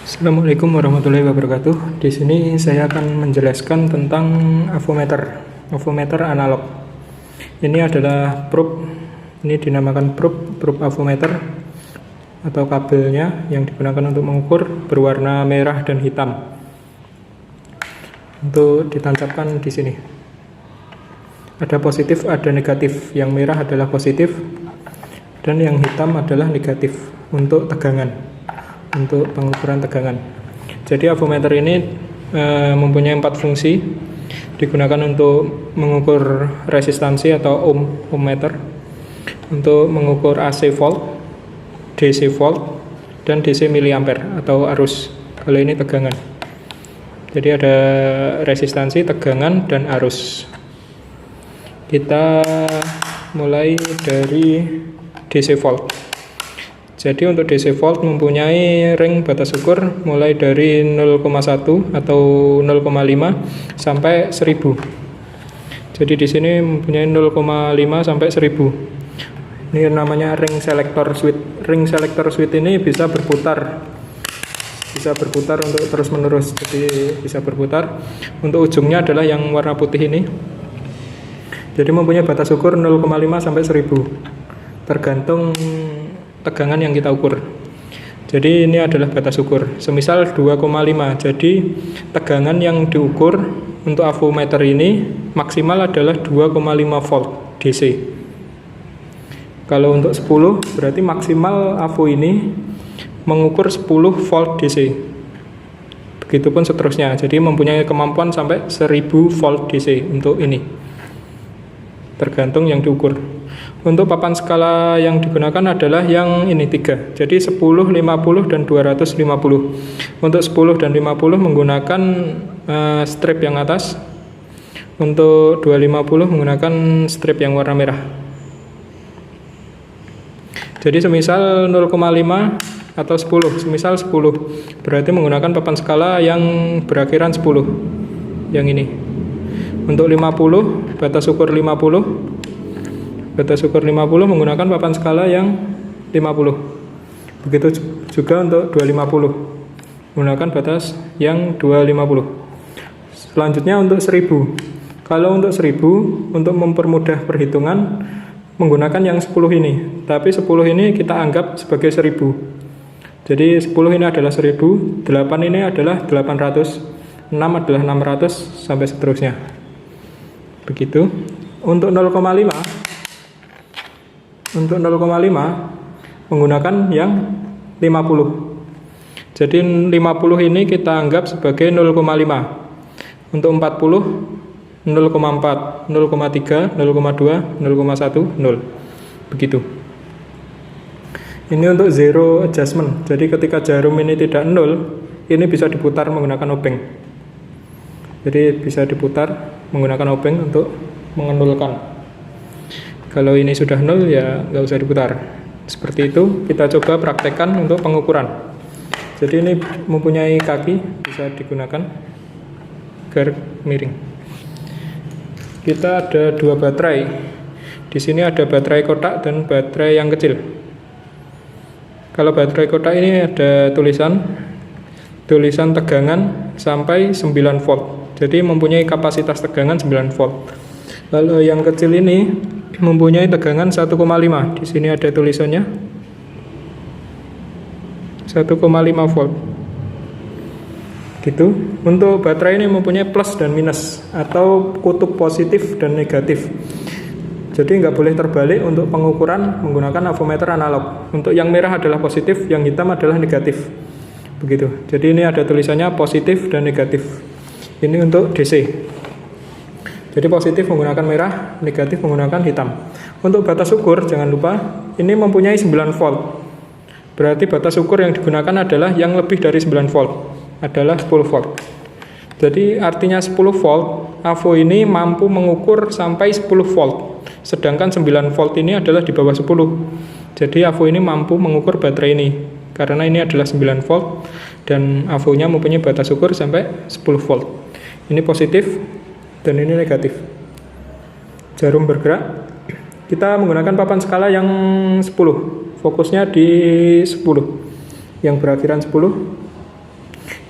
Assalamualaikum warahmatullahi wabarakatuh. Di sini saya akan menjelaskan tentang avometer analog. Ini adalah probe, ini dinamakan probe avometer atau kabelnya yang digunakan untuk mengukur berwarna merah dan hitam. Untuk ditancapkan di sini. Ada positif, ada negatif. Yang merah adalah positif dan yang hitam adalah negatif untuk tegangan. Untuk pengukuran tegangan. Jadi avometer ini mempunyai 4 fungsi. Digunakan untuk mengukur resistansi atau ohm meter, untuk mengukur AC volt, DC volt, dan DC miliampere atau arus. Kalau ini tegangan. Jadi ada resistansi, tegangan, dan arus. Kita mulai dari DC volt. Jadi untuk DC volt mempunyai ring batas ukur mulai dari 0,1 atau 0,5 sampai 1000. Jadi di sini mempunyai 0,5 sampai 1000. Ini namanya ring selector switch. Ring selector switch ini bisa berputar untuk terus menerus. Jadi bisa berputar. Untuk ujungnya adalah yang warna putih ini. Jadi mempunyai batas ukur 0,5 sampai 1000. Tergantung tegangan yang kita ukur. Jadi ini adalah batas ukur. Semisal 2,5. Jadi tegangan yang diukur untuk avometer ini maksimal adalah 2,5 volt DC. Kalau untuk 10 berarti maksimal avo ini mengukur 10 volt DC. Begitupun seterusnya. Jadi mempunyai kemampuan sampai 1000 volt DC untuk ini. Tergantung yang diukur. Untuk papan skala yang digunakan adalah yang ini 3. Jadi 10, 50, dan 250. Untuk 10 dan 50 menggunakan strip yang atas. Untuk 250 menggunakan strip yang warna merah. Jadi semisal 0,5 atau 10. Semisal 10 berarti menggunakan papan skala yang berakhiran 10. Yang ini. Untuk 50, batas ukur 50. Batas ukur 50 menggunakan papan skala yang 50. Begitu juga untuk 250. Menggunakan batas yang 250. Selanjutnya untuk 1000. Kalau untuk 1000, untuk mempermudah perhitungan, menggunakan yang 10 ini. Tapi 10 ini kita anggap sebagai 1000. Jadi 10 ini adalah 1000, 8 ini adalah 800, 6 adalah 600, sampai seterusnya. Begitu. Untuk 0,5 menggunakan yang 50. Jadi 50 ini kita anggap sebagai 0,5. Untuk 40 0,4, 0,3, 0,2, 0,1, 0. Begitu. Ini untuk zero adjustment. Jadi ketika jarum ini tidak 0, ini bisa diputar menggunakan obeng. Jadi bisa diputar menggunakan obeng untuk mengenulkan. Kalau ini sudah 0 ya nggak usah diputar. Seperti itu kita coba praktekkan untuk pengukuran. Jadi ini mempunyai kaki, bisa digunakan agar miring. Kita ada 2 baterai. Di sini ada baterai kotak dan baterai yang kecil. Kalau baterai kotak ini ada tulisan tegangan sampai 9 volt. Jadi mempunyai kapasitas tegangan 9 volt. Kalau yang kecil ini mempunyai tegangan 1,5. Di sini ada tulisannya 1,5 volt. Gitu. Untuk baterai ini mempunyai plus dan minus atau kutub positif dan negatif. Jadi nggak boleh terbalik untuk pengukuran menggunakan avometer analog. Untuk yang merah adalah positif, yang hitam adalah negatif. Begitu. Jadi ini ada tulisannya positif dan negatif. Ini untuk DC. Jadi positif menggunakan merah, negatif menggunakan hitam. Untuk batas ukur, jangan lupa, ini mempunyai 9 volt. Berarti batas ukur yang digunakan adalah yang lebih dari 9 volt. Adalah 10 volt. Jadi artinya 10 volt, avo ini mampu mengukur sampai 10 volt. Sedangkan 9 volt ini adalah di bawah 10. Jadi avo ini mampu mengukur baterai ini. Karena ini adalah 9 volt dan avonya mempunyai batas ukur sampai 10 volt. Ini positif dan ini negatif. Jarum bergerak. Kita menggunakan papan skala yang 10. Fokusnya di 10. Yang berakhiran 10.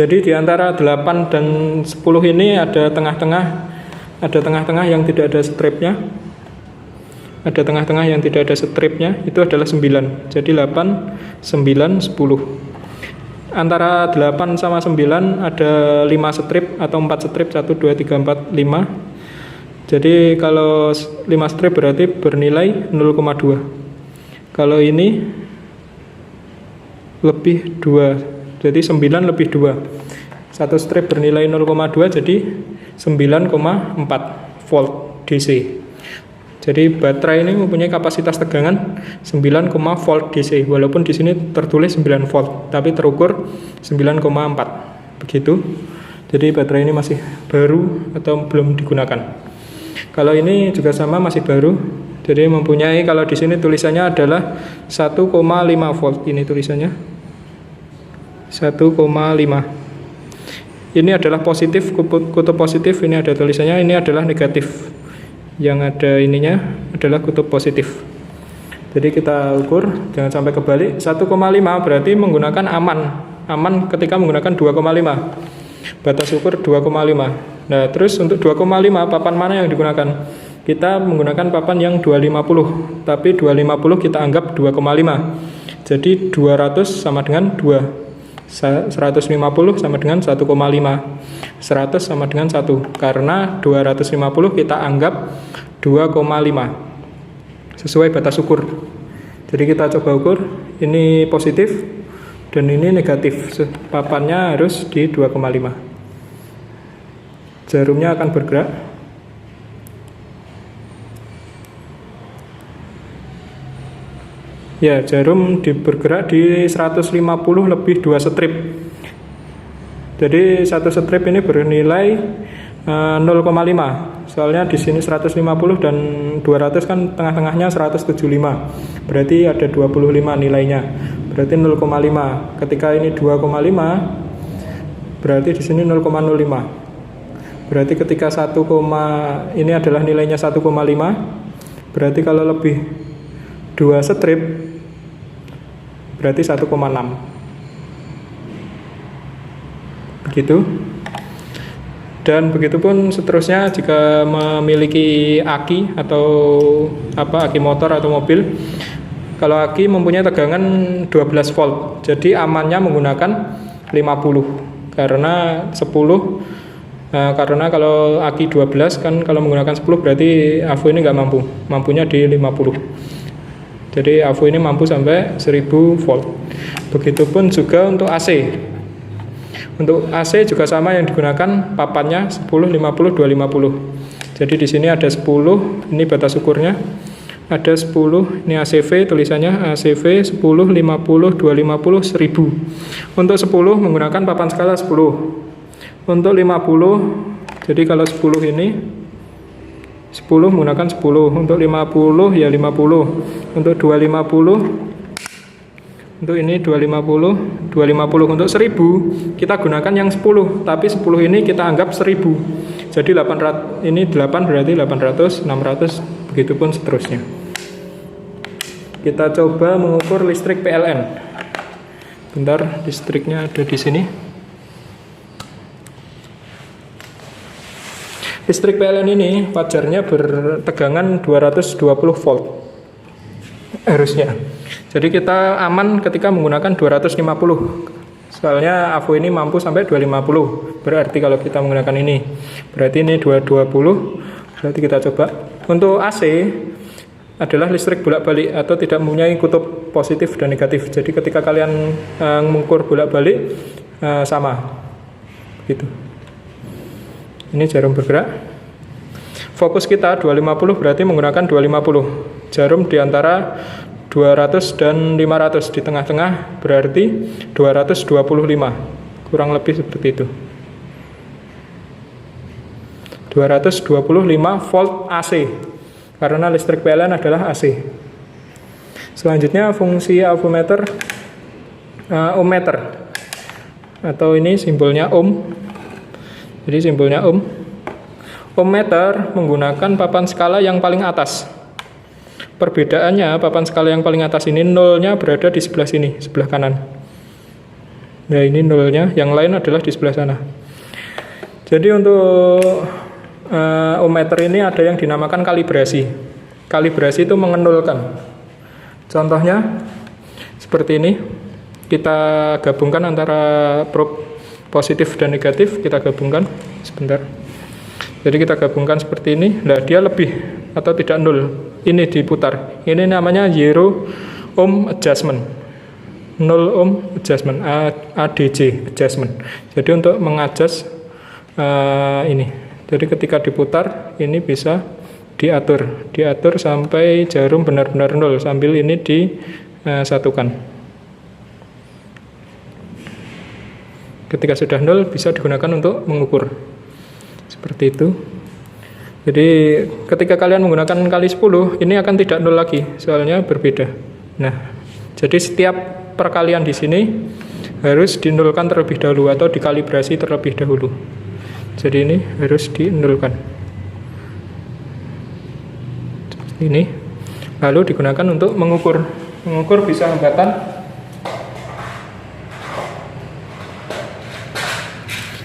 Jadi di antara 8 dan 10 ini ada tengah-tengah yang tidak ada stripnya. Ada tengah-tengah yang tidak ada stripnya, itu adalah 9. Jadi 8, 9, 10. Antara 8 sama 9 ada 5 strip atau 4 strip, 1, 2, 3, 4, 5. Jadi kalau 5 strip berarti bernilai 0,2. Kalau ini lebih 2, jadi 9 lebih 2. 1 strip bernilai 0,2, jadi 9,4 volt DC. Jadi baterai ini mempunyai kapasitas tegangan 9, volt DC, walaupun di sini tertulis 9 volt, tapi terukur 9,4. Begitu. Jadi baterai ini masih baru atau belum digunakan. Kalau ini juga sama, masih baru. Jadi mempunyai, kalau di sini tulisannya adalah 1,5 volt. Ini tulisannya 1,5. Ini adalah positif, kutub positif. Ini ada tulisannya, ini adalah negatif. Yang ada ininya adalah kutub positif. Jadi kita ukur, jangan sampai kebalik. 1,5 berarti menggunakan aman ketika menggunakan 2,5. Batas ukur 2,5. Nah, terus untuk 2,5 papan mana yang digunakan? Kita menggunakan papan yang 250, tapi 250 kita anggap 2,5. Jadi 200 sama dengan 2. 150 sama dengan 1,5. 100 sama dengan 1. Karena 250 kita anggap 2,5 sesuai batas ukur. Jadi kita coba ukur, ini positif dan ini negatif. Papannya harus di 2,5. Jarumnya akan bergerak. Ya, jarum bergerak di 150 lebih 2 strip. Jadi satu strip ini bernilai 0,5. Soalnya di sini 150 dan 200 kan tengah-tengahnya 175. Berarti ada 25 nilainya. Berarti 0,5. Ketika ini 2,5, berarti di sini 0,05. Berarti ketika ini adalah nilainya 1,5, berarti kalau lebih 2 strip berarti 1,6. Begitu. Dan begitupun seterusnya jika memiliki aki atau aki motor atau mobil. Kalau aki mempunyai tegangan 12 volt. Jadi amannya menggunakan 50 karena 10. Karena kalau aki 12 kan, kalau menggunakan 10 berarti AVO ini nggak mampu. Mampunya di 50. Jadi AVO ini mampu sampai 1000 volt. Begitupun juga untuk AC. Untuk AC juga sama, yang digunakan papannya 10, 50, 250. Jadi di sini ada 10, ini batas ukurnya. Ada 10, ini ACV tulisannya, ACV 10, 50, 250, 1000. Untuk 10 menggunakan papan skala 10. Untuk 50, jadi kalau 10 ini 10 menggunakan 10. Untuk 50 ya 50. Untuk 250, untuk ini 250. Untuk 1000 kita gunakan yang 10, tapi 10 ini kita anggap 1000. Jadi 800, ini 8 berarti 800, 600, begitupun seterusnya. Kita coba mengukur listrik PLN. Bentar, listriknya ada di sini. Listrik PLN ini wajarnya bertegangan 220 volt harusnya. Jadi kita aman ketika menggunakan 250. Soalnya AVO ini mampu sampai 250. Berarti kalau kita menggunakan ini, berarti ini 220. Berarti kita coba. Untuk AC adalah listrik bolak-balik atau tidak mempunyai kutub positif dan negatif. Jadi ketika kalian mengukur bolak-balik sama. Gitu. Ini jarum bergerak. Fokus kita 250 berarti menggunakan 250. Jarum di antara 200 dan 500, di tengah-tengah berarti 225. Kurang lebih seperti itu. 225 volt AC. Karena listrik PLN adalah AC. Selanjutnya fungsi avometer, ohmmeter. Atau ini simbolnya ohm. Jadi simbolnya ohm. Ohmmeter menggunakan papan skala yang paling atas. Perbedaannya, papan skala yang paling atas ini nolnya berada di sebelah sini, sebelah kanan. Nah ini nolnya, yang lain adalah di sebelah sana. Jadi untuk ohmmeter ini ada yang dinamakan kalibrasi. Kalibrasi itu mengenulkan. Contohnya seperti ini. Kita gabungkan antara probe positif dan negatif, kita gabungkan sebentar. Jadi kita gabungkan seperti ini. Nah, dia lebih atau tidak nol. Ini diputar. Ini namanya zero ohm adjustment. 0 ohm adjustment, ADC adjustment. Jadi untuk mengadjust ini. Jadi ketika diputar, ini bisa diatur sampai jarum benar-benar nol sambil ini disatukan. Ketika sudah nol bisa digunakan untuk mengukur. Seperti itu. Jadi ketika kalian menggunakan kali 10, ini akan tidak nol lagi, soalnya berbeda. Nah, jadi setiap perkalian di sini harus dinolkan terlebih dahulu atau dikalibrasi terlebih dahulu. Jadi ini harus dinolkan. Seperti ini. Lalu digunakan untuk mengukur. Mengukur bisa hambatan.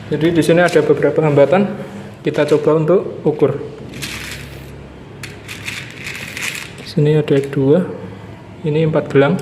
Jadi di sini ada beberapa hambatan, kita coba untuk ukur. Di sini ada 2, ini 4 gelang.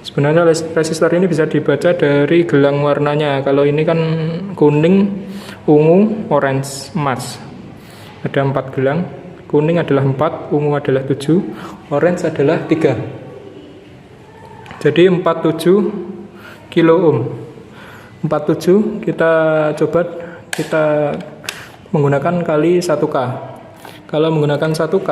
Sebenarnya resistor ini bisa dibaca dari gelang warnanya. Kalau ini kan kuning, ungu, orange, emas. Ada 4 gelang. Kuning adalah 4, ungu adalah 7, orange adalah 3. Jadi 47 kilo ohm. 47 kita coba kita menggunakan kali 1K. Kalau menggunakan 1K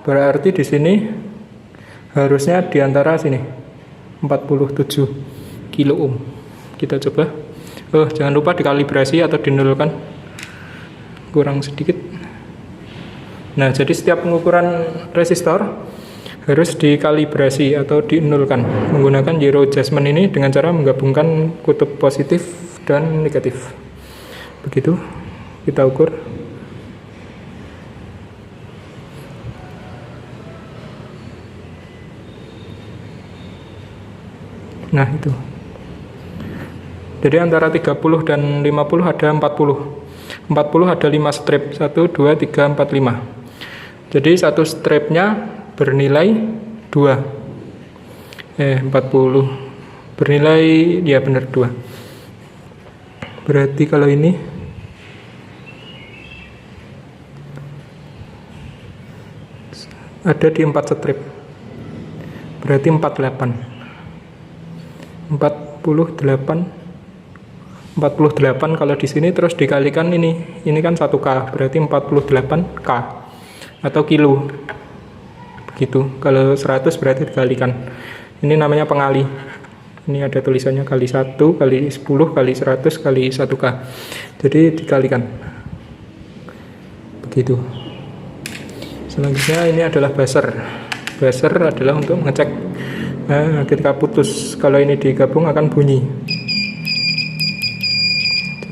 berarti di sini harusnya di antara sini 47 kilo ohm. Kita coba. Jangan lupa dikalibrasi atau dinolkan. Kurang sedikit. Nah, jadi setiap pengukuran resistor harus dikalibrasi atau dinolkan menggunakan zero adjustment ini dengan cara menggabungkan kutub positif dan negatif. Begitu kita ukur. Nah itu. Jadi antara 30 dan 50 ada 40. 40 ada 5 strip. 1, 2, 3, 4, 5. Jadi satu stripnya bernilai 2. 40 bernilai, ya benar 2. Berarti kalau ini ada di 4 strip. Berarti 48. 48 kalau di sini terus dikalikan ini kan 1K, berarti 48K atau kilo. Begitu. Kalau 100 berarti dikalikan. Ini namanya pengali. Ini ada tulisannya kali 1, kali 10, kali 100, kali 1K. Jadi dikalikan. Begitu. Selanjutnya ini adalah buzzer. Buzzer adalah untuk mengecek ketika putus. Kalau ini digabung akan bunyi.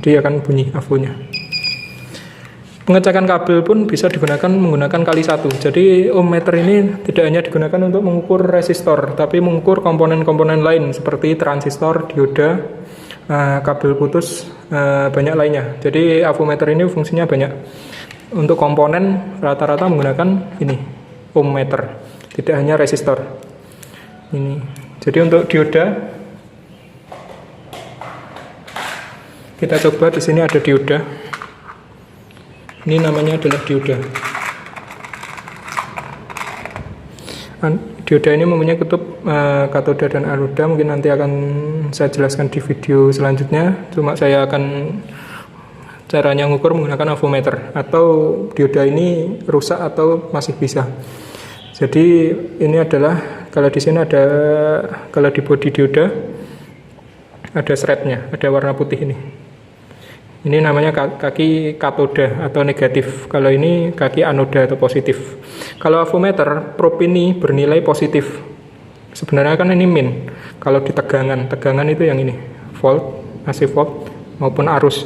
Jadi akan bunyi avonya. Pengecekan kabel pun bisa digunakan menggunakan kali 1. Jadi ohmmeter ini tidak hanya digunakan untuk mengukur resistor, tapi mengukur komponen-komponen lain seperti transistor, dioda, kabel putus, banyak lainnya. Jadi avometer ini fungsinya banyak. Untuk komponen rata-rata menggunakan ini ohmmeter, tidak hanya resistor. Ini. Jadi untuk dioda kita coba, di sini ada dioda. Ini namanya adalah dioda. Dioda ini mempunyai kutub katoda dan anoda. Mungkin nanti akan saya jelaskan di video selanjutnya. Cuma saya akan caranya mengukur menggunakan avometer. Atau dioda ini rusak atau masih bisa. Jadi ini adalah, kalau di sini ada, kalau di bodi dioda ada threadnya, ada warna putih ini. Ini namanya kaki katoda atau negatif. Kalau ini kaki anoda atau positif. Kalau avometer, probe ini bernilai positif. Sebenarnya kan ini min. Kalau di tegangan itu yang ini, volt, AC volt maupun arus.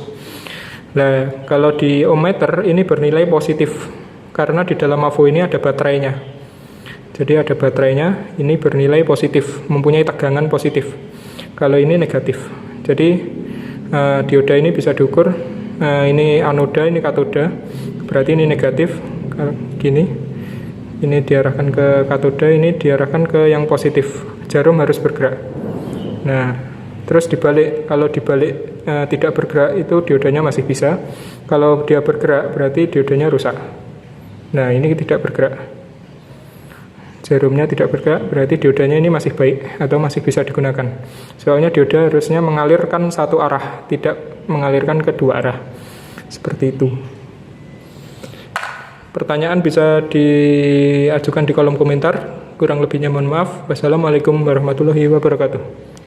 Nah, kalau di ohmmeter ini bernilai positif karena di dalam avo ini ada baterainya. Jadi ada baterainya, ini bernilai positif, mempunyai tegangan positif. Kalau ini negatif. Jadi dioda ini bisa diukur, ini anoda, ini katoda, berarti ini negatif, gini, ini diarahkan ke katoda, ini diarahkan ke yang positif, jarum harus bergerak. Nah, terus dibalik, kalau dibalik tidak bergerak itu diodanya masih bisa, kalau dia bergerak berarti diodanya rusak. Nah, ini tidak bergerak, jarumnya tidak bergerak, berarti diodanya ini masih baik atau masih bisa digunakan. Soalnya dioda harusnya mengalirkan satu arah, tidak mengalirkan kedua arah. Seperti itu. Pertanyaan bisa diajukan di kolom komentar. Kurang lebihnya mohon maaf. Wassalamualaikum warahmatullahi wabarakatuh.